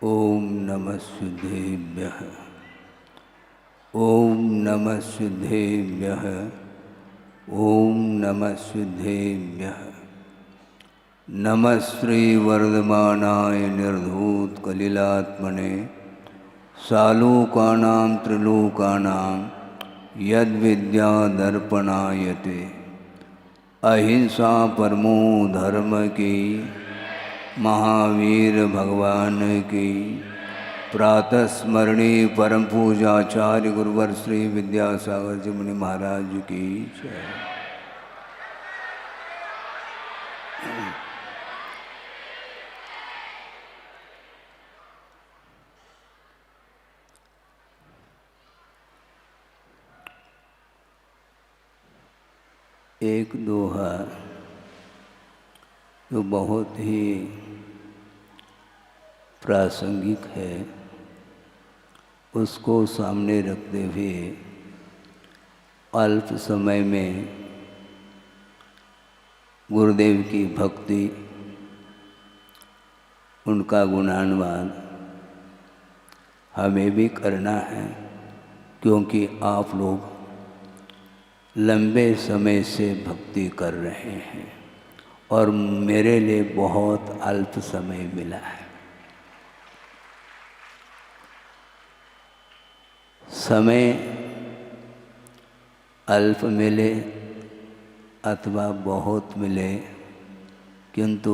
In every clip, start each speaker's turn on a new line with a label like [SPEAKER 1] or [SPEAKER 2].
[SPEAKER 1] ओम नमः शुद्धेभ्यः। ओम नमः शुद्धेभ्यः। ओम नमः शुद्धेभ्यः। नमः श्री वर्धमानाय निर्धूत कलिलात्मने सालोकानां त्रिलोकानां यद्विद्या दर्पणायते। अहिंसा परमो धर्म की महावीर भगवान की प्रातः स्मरणीय परम पूजाचार्य गुरुवर श्री विद्यासागर जी मुनि महाराज की जय। एक दोहा जो बहुत ही प्रासंगिक है, उसको सामने रखते हुए अल्प समय में गुरुदेव की भक्ति, उनका गुणानुवाद हमें भी करना है, क्योंकि आप लोग लंबे समय से भक्ति कर रहे हैं और मेरे लिए बहुत अल्प समय मिला है। समय अल्प मिले अथवा बहुत मिले, किंतु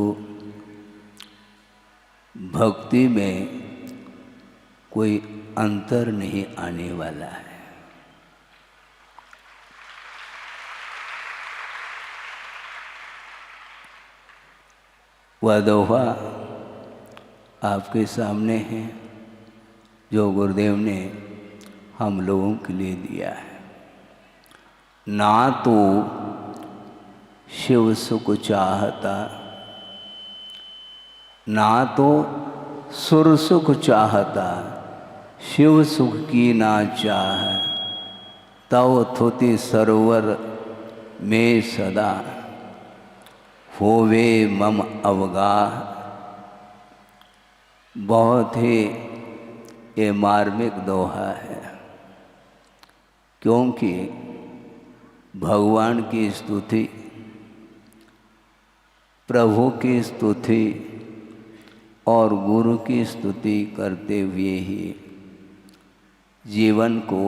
[SPEAKER 1] भक्ति में कोई अंतर नहीं आने वाला है। वह दोहा आपके सामने है जो गुरुदेव ने हम लोगों के लिए दिया है। ना तो शिव सुख चाहता, ना तो सुर सुख चाहता, शिव सुख की ना चाह, तव थुति सरोवर में सदा, होवे मम अवगाह। बहुत ही ये मार्मिक दोहा है, क्योंकि भगवान की स्तुति, प्रभु की स्तुति और गुरु की स्तुति करते हुए ही जीवन को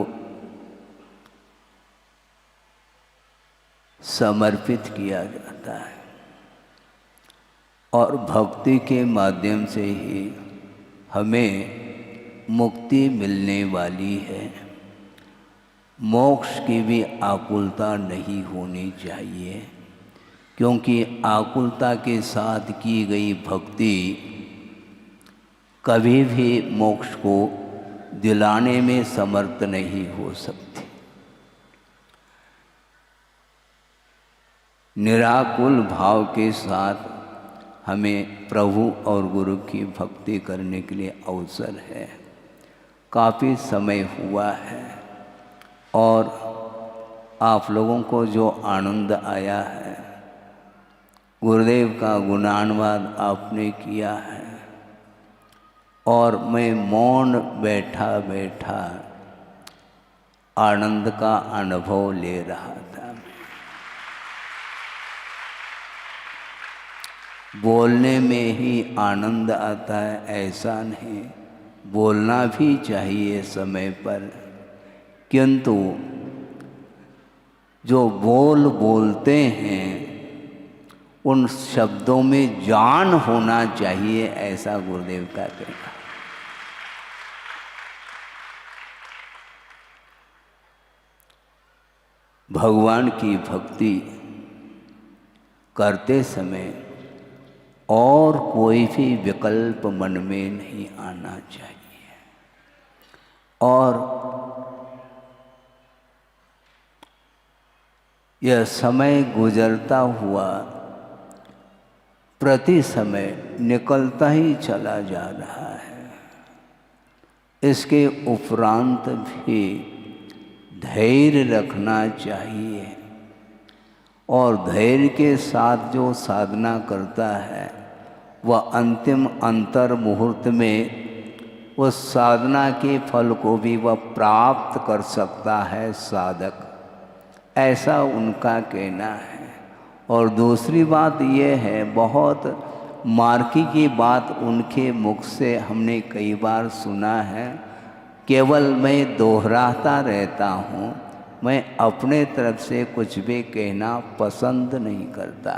[SPEAKER 1] समर्पित किया जाता है और भक्ति के माध्यम से ही हमें मुक्ति मिलने वाली है। मोक्ष की भी आकुलता नहीं होनी चाहिए, क्योंकि आकुलता के साथ की गई भक्ति कभी भी मोक्ष को दिलाने में समर्थ नहीं हो सकती। निराकुल भाव के साथ हमें प्रभु और गुरु की भक्ति करने के लिए अवसर है। काफ़ी समय हुआ है और आप लोगों को जो आनंद आया है, गुरुदेव का गुणानुवाद आपने किया है और मैं मौन बैठा बैठा आनंद का अनुभव ले रहा था। बोलने में ही आनंद आता है ऐसा नहीं, बोलना भी चाहिए समय पर, किंतु जो बोलते हैं उन शब्दों में जान होना चाहिए, ऐसा गुरुदेव का कहना। भगवान की भक्ति करते समय और कोई भी विकल्प मन में नहीं आना चाहिए और यह समय गुजरता हुआ प्रति समय निकलता ही चला जा रहा है। इसके उपरांत भी धैर्य रखना चाहिए और धैर्य के साथ जो साधना करता है वह अंतिम अंतर मुहूर्त में उस साधना के फल को भी वह प्राप्त कर सकता है साधक, ऐसा उनका कहना है। और दूसरी बात यह है, बहुत मार्की की बात उनके मुख से हमने कई बार सुना है, केवल मैं दोहराता रहता हूँ, मैं अपने तरफ से कुछ भी कहना पसंद नहीं करता,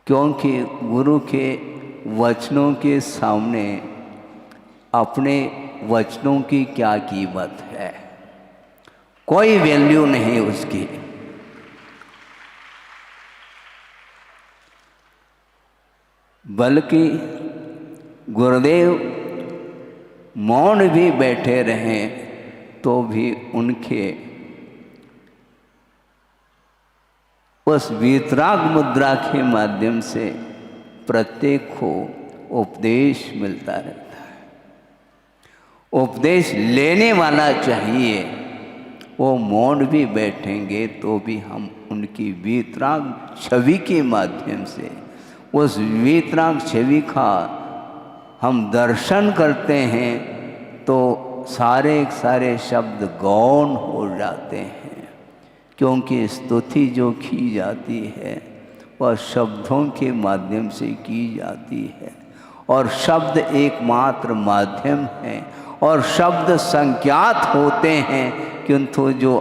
[SPEAKER 1] क्योंकि गुरु के वचनों के सामने अपने वचनों की क्या कीमत है, कोई वैल्यू नहीं उसकी। बल्कि गुरुदेव मौन भी बैठे रहें तो भी उनके उस वीतराग मुद्रा के माध्यम से प्रत्येक को उपदेश मिलता रहता है। उपदेश लेने वाला चाहिए, वो मौन भी बैठेंगे तो भी हम उनकी वीतराग छवि के माध्यम से, उस वीतराग छवि का हम दर्शन करते हैं तो सारे शब्द गौण हो जाते हैं, क्योंकि स्तुति जो की जाती है वह शब्दों के माध्यम से की जाती है, और शब्द एकमात्र माध्यम है, और शब्द संज्ञात होते हैं, किंतु जो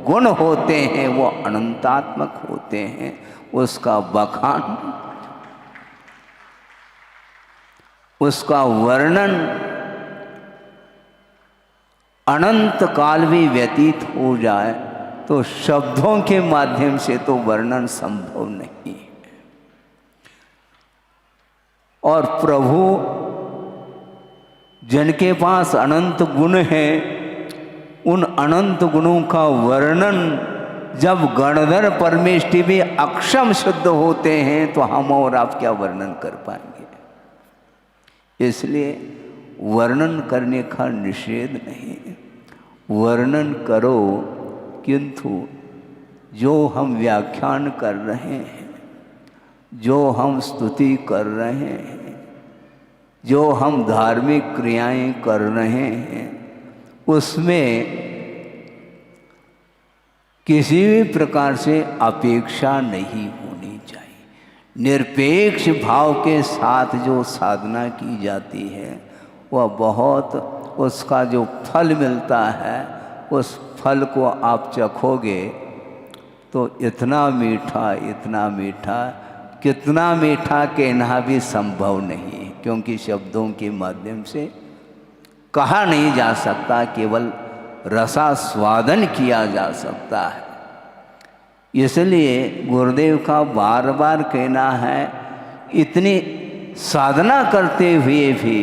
[SPEAKER 1] गुण होते हैं वो अनंतात्मक होते हैं। उसका बखान, उसका वर्णन अनंत काल भी व्यतीत हो जाए तो शब्दों के माध्यम से तो वर्णन संभव नहीं है। और प्रभु जिनके पास अनंत गुण हैं, उन अनंत गुणों का वर्णन जब गणधर परमेष्टि भी अक्षम शुद्ध होते हैं तो हम और आप क्या वर्णन कर पाएंगे। इसलिए वर्णन करने का निषेध नहीं, वर्णन करो, किंतु जो हम व्याख्यान कर रहे हैं, जो हम स्तुति कर रहे हैं, जो हम धार्मिक क्रियाएं कर रहे हैं, उसमें किसी भी प्रकार से अपेक्षा नहीं होनी चाहिए। निरपेक्ष भाव के साथ जो साधना की जाती है वह बहुत, उसका जो फल मिलता है उस फल को आप चखोगे तो इतना मीठा, इतना मीठा, कितना मीठा कहना भी संभव नहीं है, क्योंकि शब्दों के माध्यम से कहा नहीं जा सकता, केवल रसास्वादन किया जा सकता है। इसलिए गुरुदेव का बार बार कहना है, इतनी साधना करते हुए भी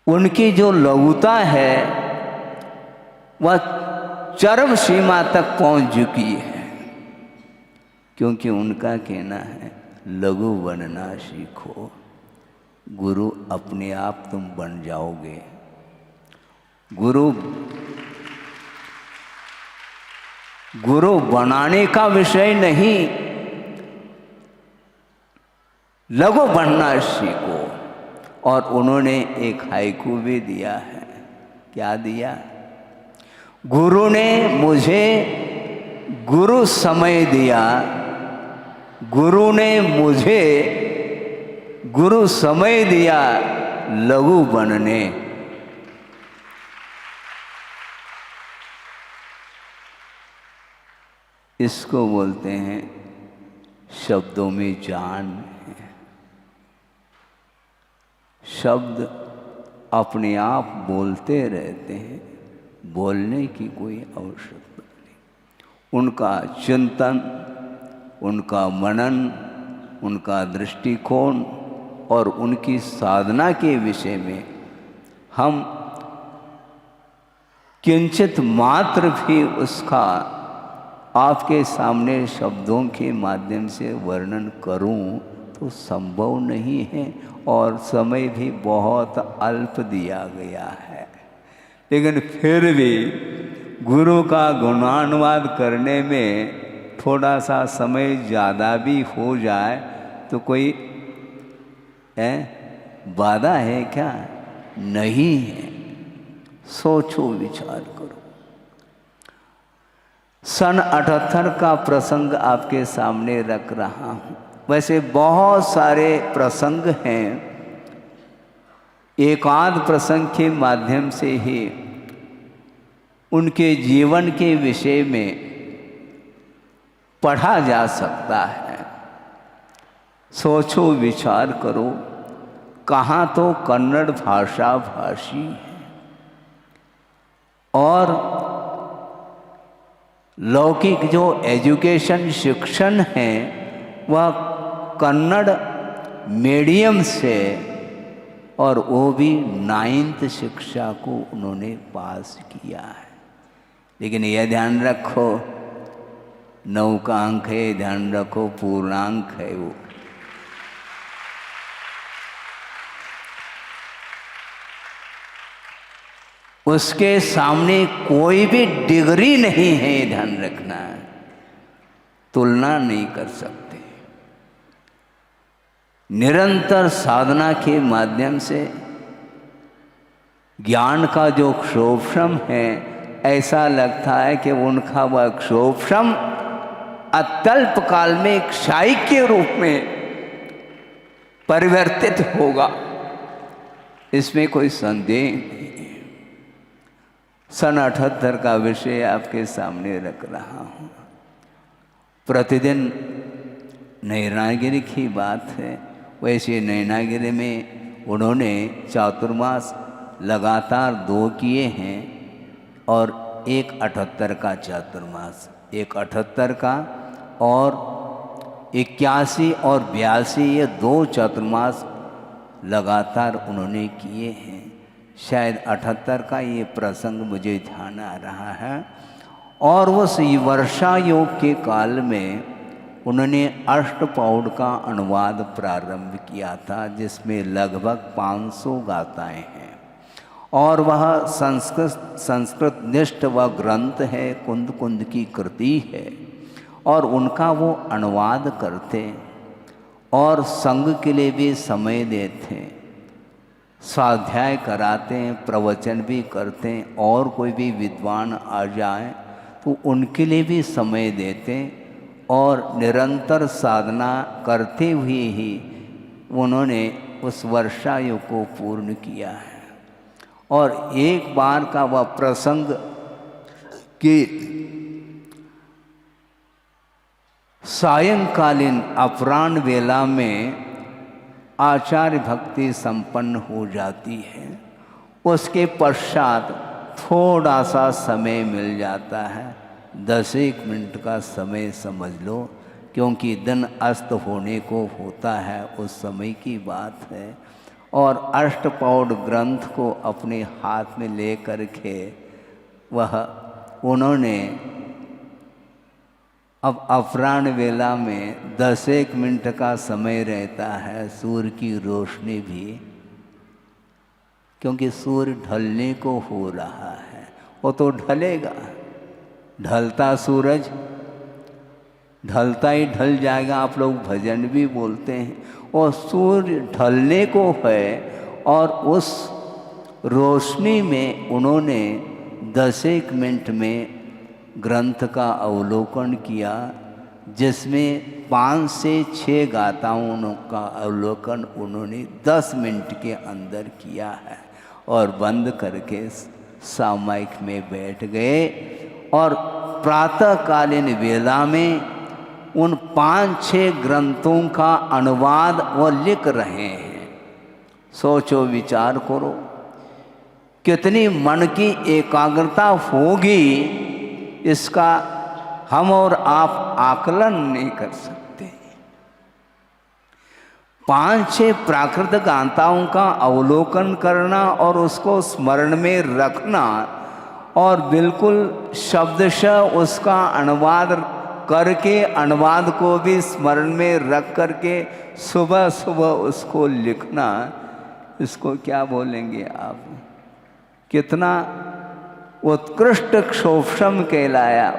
[SPEAKER 1] उनकी जो लघुता है वह चरम सीमा तक पहुंच चुकी है, क्योंकि उनका कहना है लघु बनना सीखो, गुरु अपने आप तुम बन जाओगे। गुरु बनाने का विषय नहीं, लघु बनना सीखो। और उन्होंने एक हाइकू भी दिया है। क्या दिया? गुरु ने मुझे गुरु समय दिया, गुरु ने मुझे गुरु समय दिया लघु बनने। इसको बोलते हैं शब्दों में जान है। शब्द अपने आप बोलते रहते हैं, बोलने की कोई आवश्यकता नहीं। उनका चिंतन, उनका मनन, उनका दृष्टिकोण और उनकी साधना के विषय में हम किंचित मात्र भी उसका आपके सामने शब्दों के माध्यम से वर्णन करूं तो संभव नहीं है, और समय भी बहुत अल्प दिया गया है। लेकिन फिर भी गुरु का गुणानुवाद करने में थोड़ा सा समय ज़्यादा भी हो जाए तो कोई वादा है क्या? नहीं है। सोचो, विचार करो। सन 78 का प्रसंग आपके सामने रख रहा हूँ। वैसे बहुत सारे प्रसंग हैं, एकांत प्रसंग के माध्यम से ही उनके जीवन के विषय में पढ़ा जा सकता है। सोचो, विचार करो। कहाँ तो कन्नड़ भाषा भाषी है और लौकिक जो एजुकेशन शिक्षण है वह कन्नड़ मीडियम से, और वो भी 9th शिक्षा को उन्होंने पास किया है। लेकिन यह ध्यान रखो, 9 का अंक है, ध्यान रखो पूर्णांक है वो। उसके सामने कोई भी डिग्री नहीं है, ध्यान रखना, तुलना नहीं कर सकते। निरंतर साधना के माध्यम से ज्ञान का जो क्षोभम है, ऐसा लगता है कि उनका वह क्षोभम अत्यल्प काल में एक क्षय के रूप में परिवर्तित होगा, इसमें कोई संदेह नहीं। सन 78 का विषय आपके सामने रख रहा हूँ। प्रतिदिन नैनागिरी की बात है। वैसे नैनागिरी में उन्होंने चातुर्मास लगातार 2 किए हैं और एक 78 का चातुर्मास, एक 78 का और 81 और 82, ये 2 चातुर्मास लगातार उन्होंने किए हैं। शायद 78 का ये प्रसंग मुझे ध्यान आ रहा है। और उस वर्षा योग के काल में उन्होंने अष्टपौड़ का अनुवाद प्रारंभ किया था, जिसमें लगभग 500 गाथाएं हैं और वह संस्कृत निष्ठ वह ग्रंथ है, कुंद कुंद की कृति है। और उनका वो अनुवाद करते और संघ के लिए भी समय देते, स्वाध्याय कराते हैं, प्रवचन भी करते हैं, और कोई भी विद्वान आ जाए तो उनके लिए भी समय देते, और निरंतर साधना करते हुए ही उन्होंने उस वर्षा योग को पूर्ण किया है। और एक बार का वह प्रसंग कि सायंकालीन अपराह्न वेला में आचार्य भक्ति संपन्न हो जाती है, उसके पश्चात थोड़ा सा समय मिल जाता है, 10-1 मिनट का समय समझ लो, क्योंकि दिन अस्त होने को होता है, उस समय की बात है। और अष्टपौड़ ग्रंथ को अपने हाथ में ले कर के वह उन्होंने अब अपराह्न वेला में 10-1 मिनट का समय रहता है, सूर्य की रोशनी भी, क्योंकि सूर्य ढलने को हो रहा है, वो तो ढलेगा, ढलता सूरज ढलता ही ढल जाएगा। आप लोग भजन भी बोलते हैं, और सूर्य ढलने को है, और उस रोशनी में उन्होंने 10-1 मिनट में ग्रंथ का अवलोकन किया, जिसमें 5 से 6 गाथाओं का अवलोकन उन्होंने 10 मिनट के अंदर किया है, और बंद करके सामायिक में बैठ गए। और प्रातःकालीन वेला में उन 5-6 ग्रंथों का अनुवाद वो लिख रहे हैं। सोचो, विचार करो, कितनी मन की एकाग्रता होगी, इसका हम और आप आकलन नहीं कर सकते। 5-6 प्राकृत गाथाओं का अवलोकन करना और उसको स्मरण में रखना, और बिल्कुल शब्दशः उसका अनुवाद करके, अनुवाद को भी स्मरण में रख करके सुबह सुबह उसको लिखना, इसको क्या बोलेंगे आप? कितना उत्कृष्ट क्षोभम कहलाया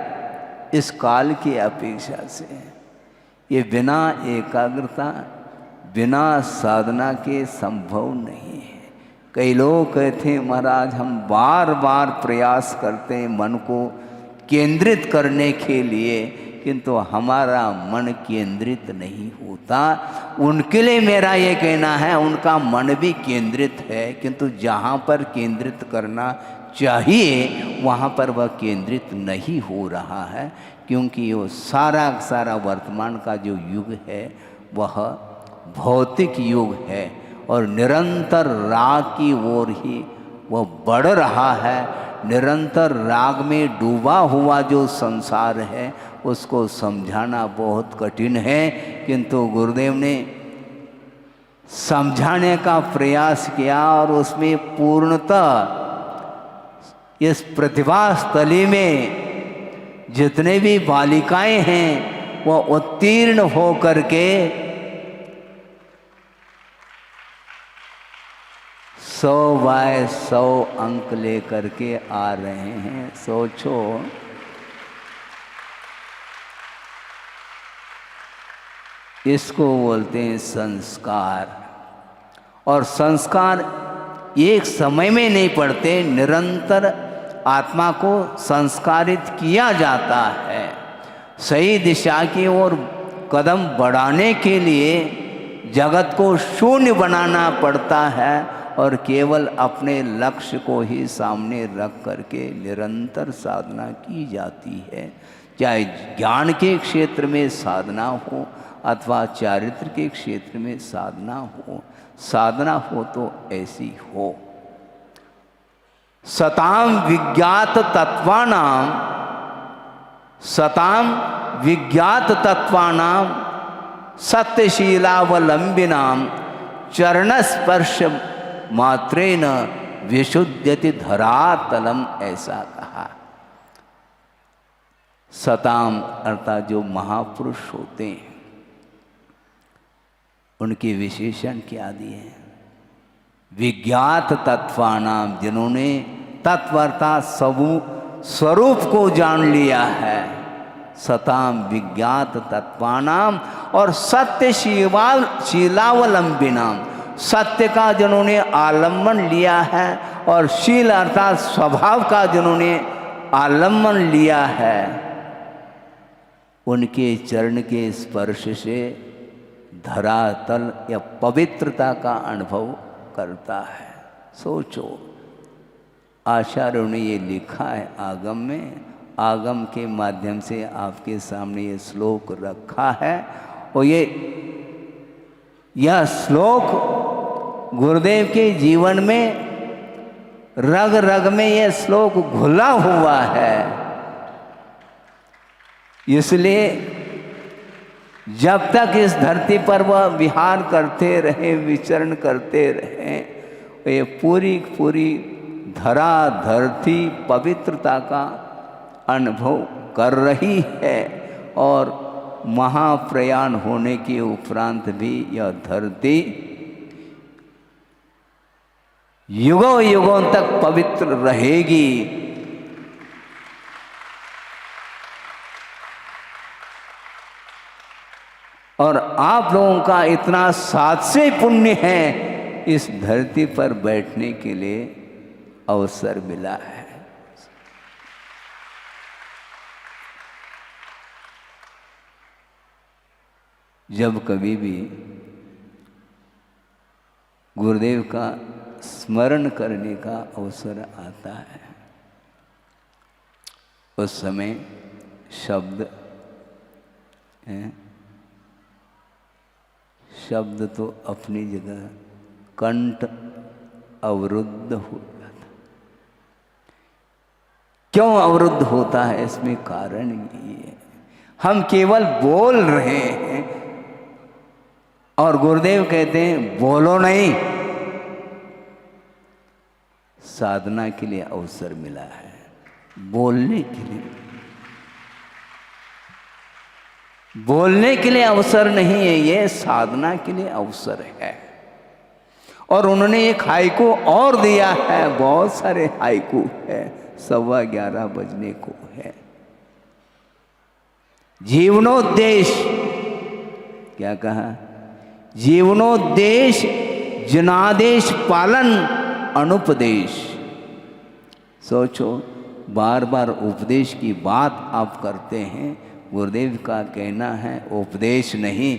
[SPEAKER 1] इस काल की अपेक्षा से। ये बिना एकाग्रता बिना साधना के संभव नहीं है। कई लोग कहते हैं महाराज हम बार बार प्रयास करते हैं मन को केंद्रित करने के लिए, किंतु हमारा मन केंद्रित नहीं होता। उनके लिए मेरा ये कहना है उनका मन भी केंद्रित है, किंतु जहाँ पर केंद्रित करना चाहिए वहाँ पर वह केंद्रित नहीं हो रहा है, क्योंकि वो सारा वर्तमान का जो युग है वह भौतिक युग है और निरंतर राग की ओर ही वह बढ़ रहा है। निरंतर राग में डूबा हुआ जो संसार है उसको समझाना बहुत कठिन है, किंतु गुरुदेव ने समझाने का प्रयास किया और उसमें पूर्णतः इस प्रतिभा स्थली में जितने भी बालिकाएं हैं वो उत्तीर्ण होकर के 100/100 अंक लेकर के आ रहे हैं। सोचो, इसको बोलते हैं संस्कार। और संस्कार एक समय में नहीं पड़ते, निरंतर आत्मा को संस्कारित किया जाता है। सही दिशा की ओर कदम बढ़ाने के लिए जगत को शून्य बनाना पड़ता है और केवल अपने लक्ष्य को ही सामने रख करके निरंतर साधना की जाती है। चाहे ज्ञान के क्षेत्र में साधना हो अथवा चारित्र के क्षेत्र में साधना हो तो ऐसी हो। सताम विज्ञात तत्वानां सत्यशीलावलंबिनां चरणस्पर्श मात्रेन विशुद्ध्यति धरातलम, ऐसा कहा। सताम अर्थात जो महापुरुष होते हैं उनके विशेषण क्या दिए हैं? विज्ञात तत्वानाम, जिन्होंने तत्व अर्थात स्वरूप को जान लिया है। सताम विज्ञात तत्वानाम और सत्य शीलावलंबिनाम, सत्य का जिन्होंने आलम्बन लिया है और शील अर्थात स्वभाव का जिन्होंने आलम्बन लिया है, उनके चरण के स्पर्श से धरातल या पवित्रता का अनुभव करता है। सोचो, आचार्यों ने ये लिखा है आगम में, आगम के माध्यम से आपके सामने ये श्लोक रखा है और यह श्लोक गुरुदेव के जीवन में रग रग में यह श्लोक घुला हुआ है। इसलिए जब तक इस धरती पर वह विहार करते रहे, विचरण करते रहे, ये पूरी धरा धरती पवित्रता का अनुभव कर रही है और महाप्रयाण होने के उपरांत भी यह धरती युगों युगों तक पवित्र रहेगी। और आप लोगों का इतना सात्विक पुण्य है, इस धरती पर बैठने के लिए अवसर मिला है। जब कभी भी गुरुदेव का स्मरण करने का अवसर आता है, उस समय शब्द तो अपनी जगह, कंठ अवरुद्ध हो जाता। क्यों अवरुद्ध होता है? इसमें कारण ये है, हम केवल बोल रहे हैं और गुरुदेव कहते हैं बोलो नहीं। साधना के लिए अवसर मिला है, बोलने के लिए अवसर नहीं है, ये साधना के लिए अवसर है। और उन्होंने एक हाइकू और दिया है, बहुत सारे हाइकू है, 11:15 बजने को है। जीवनोद्देश्य क्या कहा? जीवनोद्देश जनादेश पालन अनुपदेश। सोचो, बार बार उपदेश की बात आप करते हैं। गुरुदेव का कहना है उपदेश नहीं,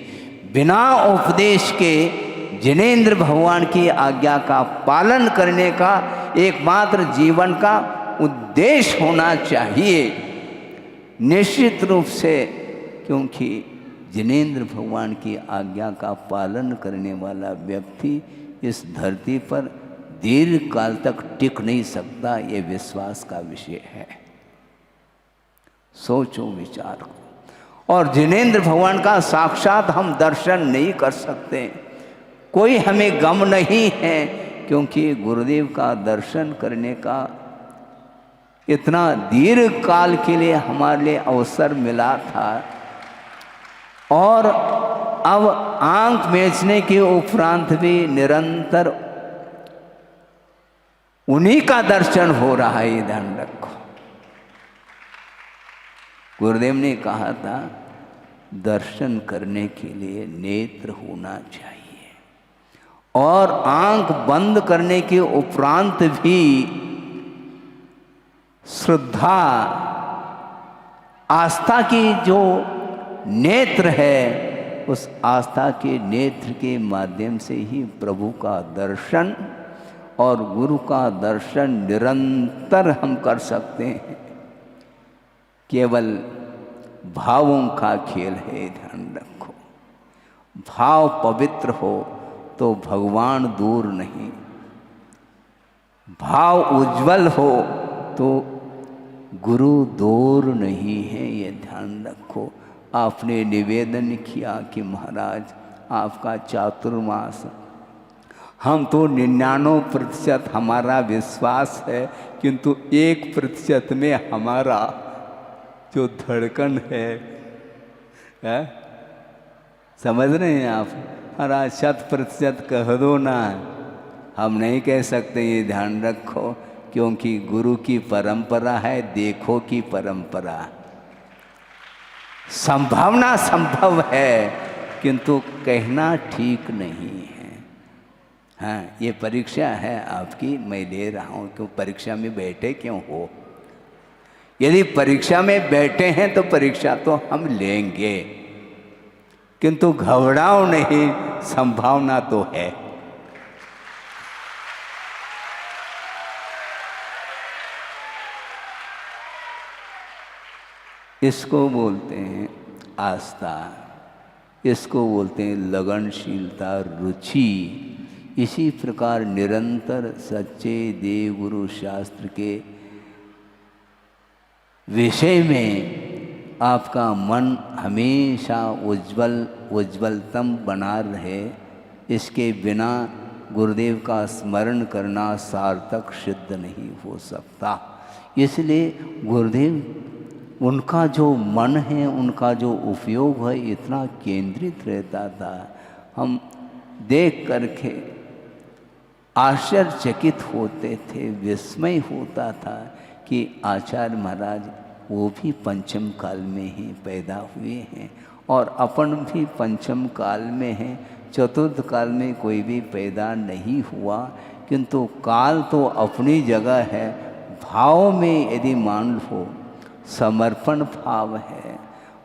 [SPEAKER 1] बिना उपदेश के जिनेंद्र भगवान की आज्ञा का पालन करने का एकमात्र जीवन का उद्देश्य होना चाहिए निश्चित रूप से, क्योंकि जिनेंद्र भगवान की आज्ञा का पालन करने वाला व्यक्ति इस धरती पर दीर्घ काल तक टिक नहीं सकता। ये विश्वास का विषय है। सोचो, विचार करो। और जिनेंद्र भगवान का साक्षात हम दर्शन नहीं कर सकते, कोई हमें गम नहीं है, क्योंकि गुरुदेव का दर्शन करने का इतना दीर्घ काल के लिए हमारे लिए अवसर मिला था, और अब आंख बेचने के उपरांत भी निरंतर उन्हीं का दर्शन हो रहा है। ये ध्यान रखो। गुरुदेव ने कहा था दर्शन करने के लिए नेत्र होना चाहिए, और आंख बंद करने के उपरांत भी श्रद्धा आस्था की जो नेत्र है, उस आस्था के नेत्र के माध्यम से ही प्रभु का दर्शन और गुरु का दर्शन निरंतर हम कर सकते हैं। केवल भावों का खेल है, ध्यान रखो। भाव पवित्र हो तो भगवान दूर नहीं, भाव उज्जवल हो तो गुरु दूर नहीं है, ये ध्यान रखो। आपने निवेदन किया कि महाराज आपका चातुर्मास, हम तो 99% हमारा विश्वास है, किंतु 1% में हमारा जो धड़कन है, समझ रहे हैं आप? महाराज 100% कह दो ना, हम नहीं कह सकते, ये ध्यान रखो, क्योंकि गुरु की परंपरा है, देखो की परंपरा। संभावना संभव है, किंतु कहना ठीक नहीं है। हाँ, ये परीक्षा है आपकी, मैं ले रहा हूँ। क्यों परीक्षा में बैठे क्यों हो? यदि परीक्षा में बैठे हैं तो परीक्षा तो हम लेंगे, किंतु घबराओ नहीं, संभावना तो है। इसको बोलते हैं आस्था, इसको बोलते हैं लगनशीलता, रुचि। इसी प्रकार निरंतर सच्चे देव गुरु शास्त्र के विषय में आपका मन हमेशा उज्ज्वलतम बना रहे, इसके बिना गुरुदेव का स्मरण करना सार्थक सिद्ध नहीं हो सकता। इसलिए गुरुदेव, उनका जो मन है, उनका जो उपयोग है, इतना केंद्रित रहता था। हम देख करके आश्चर्यचकित होते थे, विस्मय होता था कि आचार्य महाराज वो भी पंचम काल में ही पैदा हुए हैं, और अपन भी पंचम काल में हैं। चतुर्थ काल में कोई भी पैदा नहीं हुआ, किंतु काल तो अपनी जगह है। भाव में यदि मान लो समर्पण भाव है,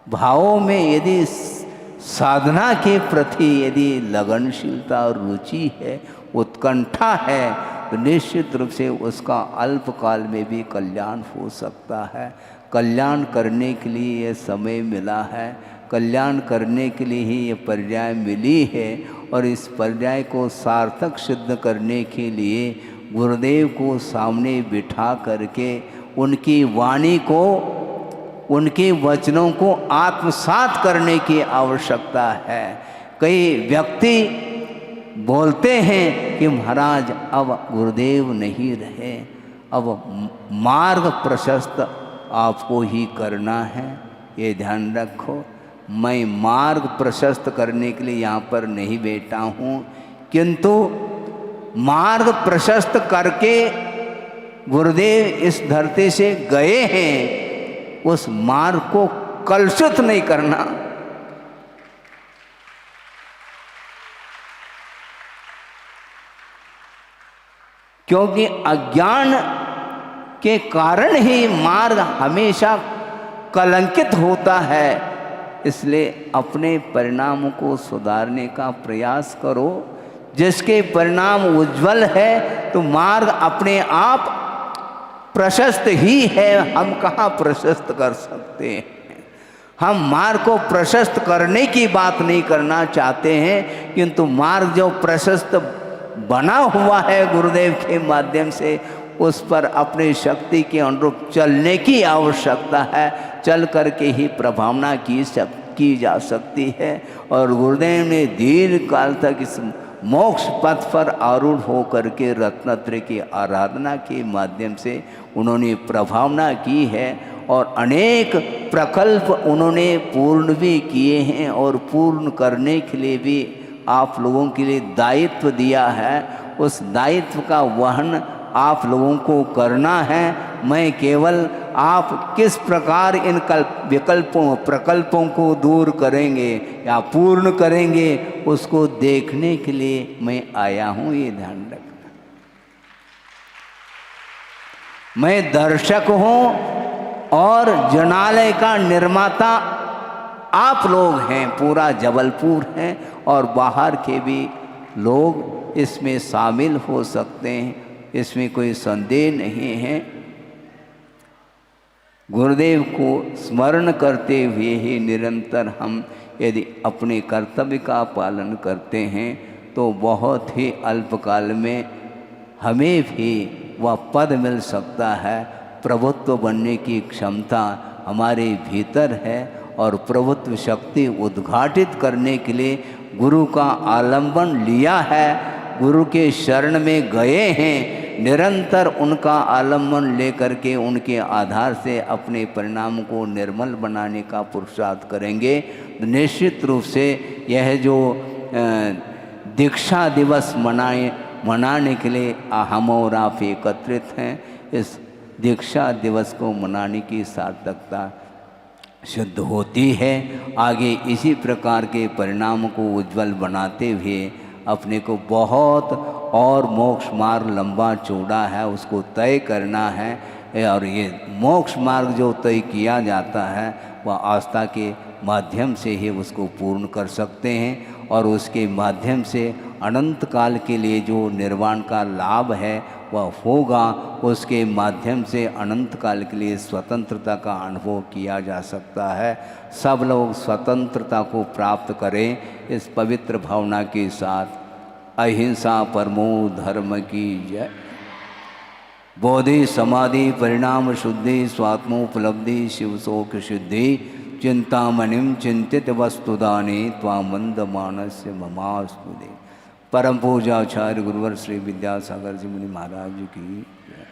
[SPEAKER 1] भावों में यदि साधना के प्रति यदि लगनशीलता और रुचि है, उत्कंठा है, तो निश्चित रूप से उसका अल्पकाल में भी कल्याण हो सकता है। कल्याण करने के लिए ये समय मिला है, कल्याण करने के लिए ही ये पर्याय मिली है, और इस पर्याय को सार्थक सिद्ध करने के लिए गुरुदेव को सामने बिठा करके उनकी वाणी को, उनके वचनों को आत्मसात करने की आवश्यकता है। कई व्यक्ति बोलते हैं कि महाराज अब गुरुदेव नहीं रहे, अब मार्ग प्रशस्त आपको ही करना है। ये ध्यान रखो, मैं मार्ग प्रशस्त करने के लिए यहाँ पर नहीं बैठा हूँ, किंतु मार्ग प्रशस्त करके गुरुदेव इस धरती से गए हैं, उस मार्ग को कलुषित नहीं करना। क्योंकि अज्ञान के कारण ही मार्ग हमेशा कलंकित होता है। इसलिए अपने परिणाम को सुधारने का प्रयास करो। जिसके परिणाम उज्जवल है तो मार्ग अपने आप प्रशस्त ही है। हम कहाँ प्रशस्त कर सकते हैं? हम मार्ग को प्रशस्त करने की बात नहीं करना चाहते हैं, किंतु मार्ग जो प्रशस्त बना हुआ है गुरुदेव के माध्यम से, उस पर अपनी शक्ति के अनुरूप चलने की आवश्यकता है। चल करके ही प्रभावना की जा सकती है। और गुरुदेव ने दीर्घ काल तक इस मोक्ष पथ पर आरूढ़ होकर के रत्नत्रय की आराधना के माध्यम से उन्होंने प्रभावना की है और अनेक प्रकल्प उन्होंने पूर्ण भी किए हैं और पूर्ण करने के लिए भी आप लोगों के लिए दायित्व दिया है। उस दायित्व का वहन आप लोगों को करना है। मैं केवल आप किस प्रकार इन प्रकल्पों को दूर करेंगे या पूर्ण करेंगे उसको देखने के लिए मैं आया हूँ, ये ध्यान रखना। मैं दर्शक हूँ और जनालय का निर्माता आप लोग हैं, पूरा जबलपुर हैं और बाहर के भी लोग इसमें शामिल हो सकते हैं, इसमें कोई संदेह नहीं है। गुरुदेव को स्मरण करते हुए ही निरंतर हम यदि अपने कर्तव्य का पालन करते हैं तो बहुत ही अल्पकाल में हमें भी वह पद मिल सकता है। प्रभुत्व बनने की क्षमता हमारे भीतर है और प्रभुत्व शक्ति उद्घाटित करने के लिए गुरु का आलंबन लिया है, गुरु के शरण में गए हैं। निरंतर उनका आलंबन लेकर के उनके आधार से अपने परिणाम को निर्मल बनाने का पुरुषार्थ करेंगे तो निश्चित रूप से यह जो दीक्षा दिवस मनाने के लिए हम और आप एकत्रित हैं, इस दीक्षा दिवस को मनाने की सार्थकता सिद्ध होती है। आगे इसी प्रकार के परिणाम को उज्जवल बनाते हुए अपने को बहुत और मोक्ष मार्ग लंबा चौड़ा है उसको तय करना है। और ये मोक्ष मार्ग जो तय किया जाता है वह आस्था के माध्यम से ही उसको पूर्ण कर सकते हैं और उसके माध्यम से अनंत काल के लिए जो निर्वाण का लाभ है वह होगा। उसके माध्यम से अनंत काल के लिए स्वतंत्रता का अनुभव किया जा सकता है। सब लोग स्वतंत्रता को प्राप्त करें इस पवित्र भावना के साथ। अहिंसा परमो धर्म की जय। बोधि समाधि परिणाम शुद्धि स्वात्मोपलब्धि शिव शोक सिद्धि चिंतामणिम चिंतित वस्तुदाने त्वामंद मानस्य ममास्तुदे। परम पूजाचार्य गुरुवर श्री विद्यासागर जी मुनि महाराज की जय।